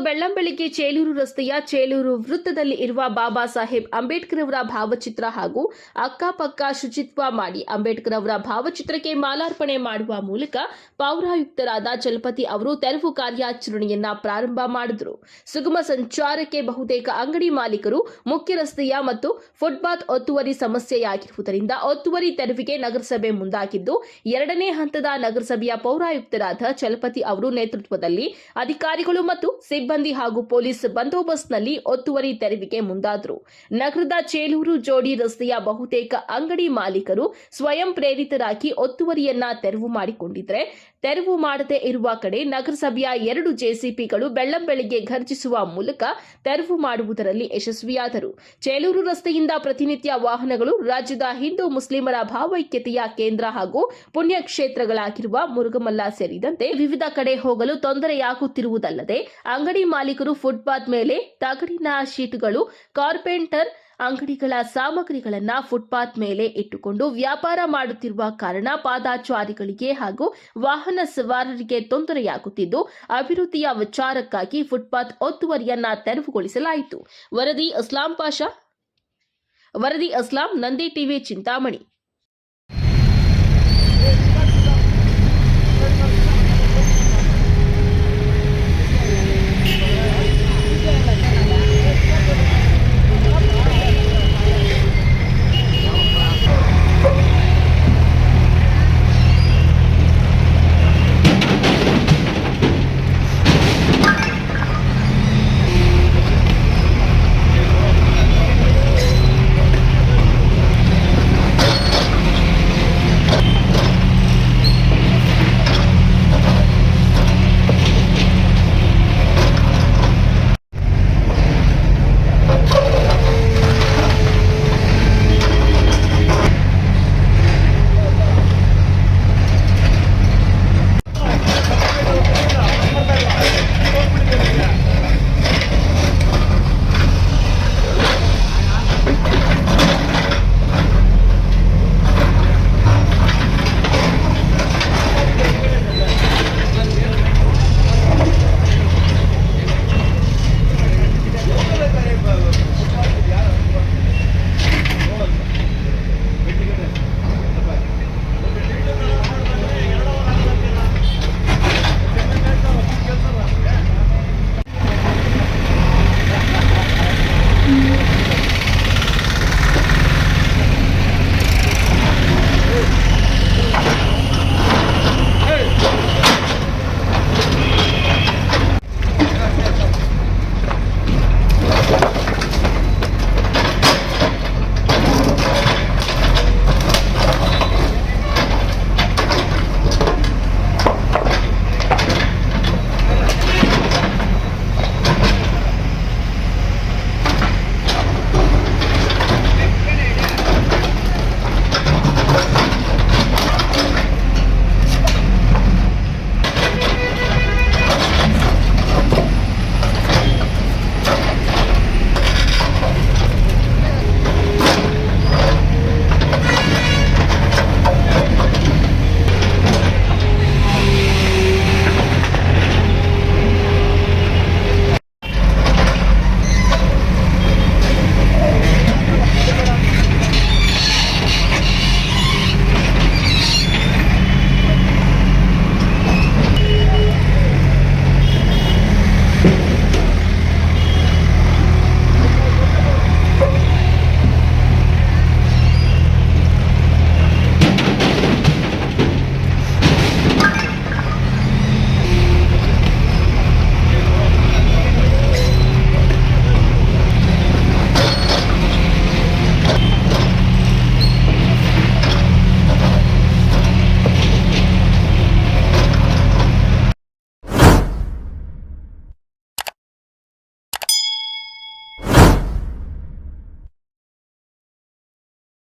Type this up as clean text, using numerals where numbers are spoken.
ಬೆಳ್ಳಂಬೆಳಿಗ್ಗೆ ಚೇಳೂರು ರಸ್ತೆಯ ಚೇಳೂರು ವೃತ್ತದಲ್ಲಿ ಇರುವ ಬಾಬಾ ಸಾಹೇಬ್ ಅಂಬೇಡ್ಕರ್ ಅವರ ಭಾವಚಿತ್ರ ಹಾಗೂ ಅಕ್ಕಪಕ್ಕ ಶುಚಿತ್ವ ಮಾಡಿ ಅಂಬೇಡ್ಕರ್ ಅವರ ಭಾವಚಿತ್ರಕ್ಕೆ ಮಾಲಾರ್ಪಣೆ ಮಾಡುವ ಮೂಲಕ ಪೌರಾಯುಕ್ತರಾದ ಚಲಪತಿ ಅವರು ತೆರವು ಕಾರ್ಯಾಚರಣೆಯನ್ನ ಪ್ರಾರಂಭ ಮಾಡಿದರು. ಸುಗಮ ಸಂಚಾರಕ್ಕೆ ಬಹುತೇಕ ಅಂಗಡಿ ಮಾಲೀಕರು ಮುಖ್ಯ ರಸ್ತೆಯ ಮತ್ತು ಫುಟ್ಪಾತ್ ಒತ್ತುವರಿ ಸಮಸ್ಯೆಯಾಗಿರುವುದರಿಂದ ಒತ್ತುವರಿ ತೆರವಿಗೆ ನಗರಸಭೆ ಮುಂದಾಗಿದ್ದು, ಎರಡನೇ ಹಂತದ ನಗರಸಭೆಯ ಪೌರಾಯುಕ್ತರಾದ ಚಲಪತಿ ಅವರು ನೇತೃತ್ವದಲ್ಲಿ ಅಧಿಕಾರಿಗಳು ಮತ್ತು ಸಿಬ್ಬಂದಿ ಹಾಗೂ ಪೊಲೀಸ್ ಬಂದೋಬಸ್ತ್ನಲ್ಲಿ ಒತ್ತುವರಿ ತೆರವಿಗೆ ಮುಂದಾದರು. ನಗರದ ಚೇಳೂರು ಜೋಡಿ ರಸ್ತೆಯ ಬಹುತೇಕ ಅಂಗಡಿ ಮಾಲೀಕರು ಸ್ವಯಂ ಪ್ರೇರಿತರಾಗಿ ಒತ್ತುವರಿಯನ್ನ ತೆರವು ಮಾಡಿಕೊಂಡಿದ್ದರೆ, ತೆರವು ಮಾಡದೇ ಇರುವ ಕಡೆ ನಗರಸಭೆಯ 2 ಜೆಸಿಪಿಗಳು ಬೆಳ್ಳಂಬೆಳಿಗ್ಗೆ ಘರ್ಜಿಸುವ ಮೂಲಕ ತೆರವು ಮಾಡುವುದರಲ್ಲಿ ಯಶಸ್ವಿಯಾದರು. ಚೇಳೂರು ರಸ್ತೆಯಿಂದ ಪ್ರತಿನಿತ್ಯ ವಾಹನಗಳು ರಾಜ್ಯದ ಹಿಂದೂ ಮುಸ್ಲಿಮರ ಭಾವೈಕ್ಯತೆಯ ಕೇಂದ್ರ ಹಾಗೂ ಪುಣ್ಯಕ್ಷೇತ್ರಗಳಾಗಿರುವ ಮುರುಗಮಲ್ಲ ಸೇರಿದಂತೆ ವಿವಿಧ ಕಡೆ ಹೋಗಲು ತೊಂದರೆಯಾಗುತ್ತಿರುವುದಲ್ಲದೆ, ಅಂಗಡಿ ಮಾಲೀಕರು ಫುಟ್ಪಾತ್ ಮೇಲೆ ತಗಡಿನ ಶೀಟ್ಗಳು, ಕಾರ್ಪೆಂಟರ್ ಅಂಗಡಿಗಳ ಸಾಮಗ್ರಿಗಳನ್ನು ಫುಟ್ಪಾತ್ ಮೇಲೆ ಇಟ್ಟುಕೊಂಡು ವ್ಯಾಪಾರ ಮಾಡುತ್ತಿರುವ ಕಾರಣ ಪಾದಚಾರಿಗಳಿಗೆ ಹಾಗೂ ವಾಹನ ಸವಾರರಿಗೆ ತೊಂದರೆಯಾಗುತ್ತಿದ್ದು, ಅಭಿವೃದ್ಧಿಯ ವಿಚಾರಕ್ಕಾಗಿ ಫುಟ್ಪಾತ್ ಒತ್ತುವರಿಯನ್ನ ತೆರವುಗೊಳಿಸಲಾಯಿತು. ವರದಿ ಅಸ್ಲಾಂ, ನಂದಿ ಟಿವಿ, ಚಿಂತಾಮಣಿ.